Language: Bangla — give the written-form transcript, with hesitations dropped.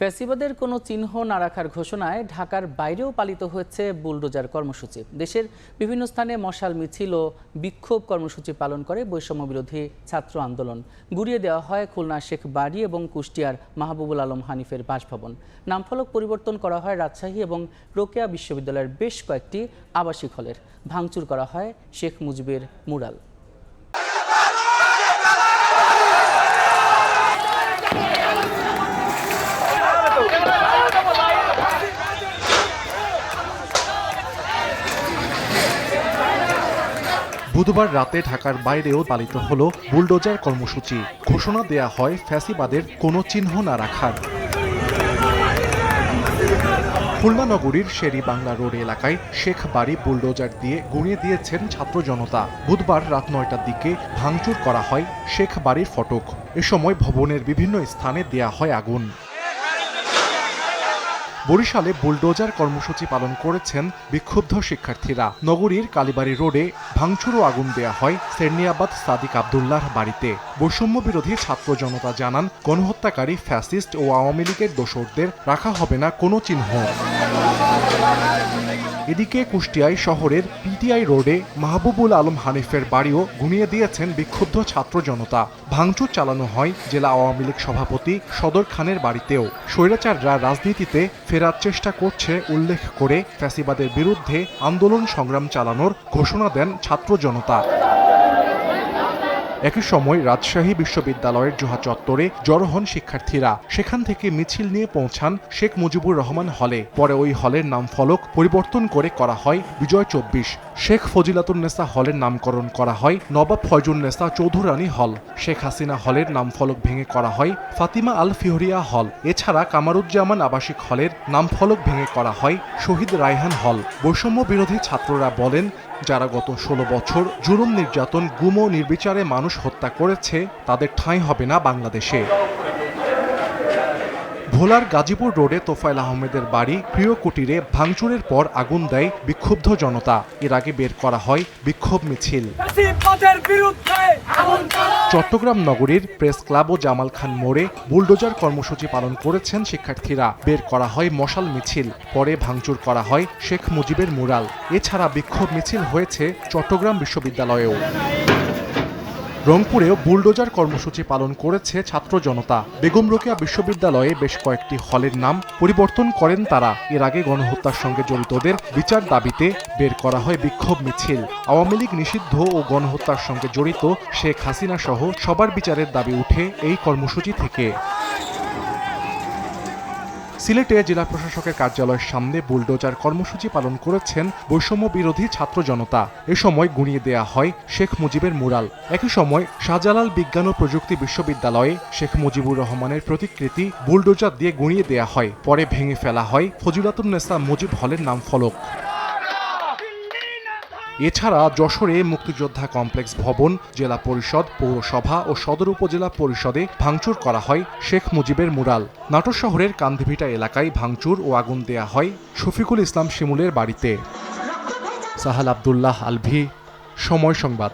ফ্যাসিবাদের কোনো চিহ্ন না রাখার ঘোষণায় ঢাকার বাইরেও পালিত হয়েছে বুলডোজার কর্মসূচি। দেশের বিভিন্ন স্থানে মশাল মিছিল ও বিক্ষোভ কর্মসূচি পালন করে বৈষম্য বিরোধী ছাত্র আন্দোলন। গুড়িয়ে দেওয়া হয় খুলনা শেখ বাড়ি এবং কুষ্টিয়ার মাহবুবুল আলম হানিফের বাসভবন। নামফলক পরিবর্তন করা হয় রাজশাহী এবং রোকেয়া বিশ্ববিদ্যালয়ের বেশ কয়েকটি আবাসিক হলের। ভাঙচুর করা হয় শেখ মুজিবের মুরাল। বুধবার রাতে ঢাকার বাইরেও পালিত হলো বুলডোজার কর্মসূচি। ঘোষণা দেয়া হয় ফ্যাসিবাদের কোনো চিহ্ন না রাখার। খুলনা নগরীর শেরি বাংলা রোড এলাকায় শেখ বাড়ি বুলডোজার দিয়ে গুঁড়িয়ে দিয়েছেন ছাত্র জনতা। বুধবার রাত ৯টার দিকে ভাঙচুর করা হয় শেখ বাড়ির ফটক। এ সময় ভবনের বিভিন্ন স্থানে দেয়া হয় আগুন। বরিশালে বুলডোজার কর্মসূচি পালন করেছেন বিক্ষুব্ধ শিক্ষার্থীরা। নগরীর কালীবাড়ি রোডে ভাঙচুর ও আগুন দেয়া হয় সেরনিয়াবাদ সাদিক আবদুল্লাহর বাড়িতে। বৈষম্য বিরোধী ছাত্র জনতা জানান, গণহত্যাকারী ফ্যাসিস্ট ও আওয়ামী লীগের দোসরদের রাখা হবে না কোনো চিহ্ন। এদিকে কুষ্টিয়ায় শহরের পিটিআই রোডে মাহবুবুল আলম হানিফের বাড়িও গুঁড়িয়ে দিয়েছেন বিক্ষুব্ধ ছাত্র জনতা। ভাঙচুর চালানো হয় জেলা আওয়ামী লীগ সভাপতি সদর খানের বাড়িতেও। স্বৈরাচাররা রাজনীতিতে ফেরার চেষ্টা করছে উল্লেখ করে ফ্যাসিবাদের বিরুদ্ধে আন্দোলন সংগ্রাম চালানোর ঘোষণা দেন ছাত্র জনতা। একই সময় রাজশাহী বিশ্ববিদ্যালয়ের জোহা চত্বরে জড়ো হন শিক্ষার্থীরা। সেখান থেকে মিছিল নিয়ে পৌঁছান শেখ মুজিবুর রহমান হলে। পরে ওই হলের নাম ফলক পরিবর্তন করে করা হয় বিজয় ২৪। শেখ ফজিলাতুন্নেসা হলের নামকরণ করা হয় নবাব ফয়জুন্নেসা চৌধুরানী হল। শেখ হাসিনা হলের নাম ফলক ভেঙে করা হয় ফাতিমা আল ফিহরিয়া হল। এছাড়া কামারুজ্জামান আবাসিক হলের নাম ফলক ভেঙে করা হয় শহীদ রায়হান হল। বৈষম্য বিরোধী ছাত্ররা বলেন, যারা গত ১৬ বছর জুলুম নির্যাতন গুম ও নির্বিচারে মানুষ হত্যা করেছে তাদের ঠাঁই হবে না বাংলাদেশে। ভোলার গাজীপুর রোডে তোফায়েল আহমেদের বাড়ি প্রিয় কুটিরে ভাঙচুরের পর আগুন দেয় বিক্ষুব্ধ জনতা। এর আগে বের করা হয় বিক্ষোভ মিছিল। চট্টগ্রাম নগরীর প্রেস ক্লাব ও জামাল খান মোড়ে বুলডোজার কর্মসূচি পালন করেছেন শিক্ষার্থীরা। বের করা হয় মশাল মিছিল। পরে ভাঙচুর করা হয় শেখ মুজিবের মুরাল। এছাড়া বিক্ষোভ মিছিল হয়েছে চট্টগ্রাম বিশ্ববিদ্যালয়েও। রংপুরেও বুলডোজার কর্মসূচি পালন করেছে ছাত্র জনতা। বেগম রোকেয়া বিশ্ববিদ্যালয়ে বেশ কয়েকটি হলের নাম পরিবর্তন করেন তারা। এর আগে গণহত্যার সঙ্গে জড়িতদের বিচার দাবিতে বের করা হয় বিক্ষোভ মিছিল। আওয়ামী লীগ নিষিদ্ধ ও গণহত্যার সঙ্গে জড়িত শেখ হাসিনা সহ সবার বিচারের দাবি উঠে এই কর্মসূচি থেকে। সিলেটে জেলা প্রশাসকের কার্যালয়ের সামনে বুলডোজার কর্মসূচি পালন করেছেন বৈষম্য বিরোধী ছাত্র জনতা। এ সময় গুঁড়িয়ে দেয়া হয় শেখ মুজিবের মুরাল। একই সময় শাহজালাল বিজ্ঞান ও প্রযুক্তি বিশ্ববিদ্যালয়ে শেখ মুজিবুর রহমানের প্রতিকৃতি বুলডোজার দিয়ে গুঁড়িয়ে দেয়া হয়। পরে ভেঙে ফেলা হয় ফজিলাতুন্নেসা মুজিব হলের নাম ফলক। এছাড়া যশোরে মুক্তিযোদ্ধা কমপ্লেক্স ভবন, জেলা পরিষদ, পৌরসভা ও সদর উপজেলা পরিষদে ভাঙচুর করা হয় শেখ মুজিবের মুরাল। নাটোর শহরের কান্দিভিটা এলাকায় ভাঙচুর ও আগুন দেয়া হয় শফিকুল ইসলাম শিমুলের বাড়িতে। সাহাল আব্দুল্লাহ আলভি, সময় সংবাদ।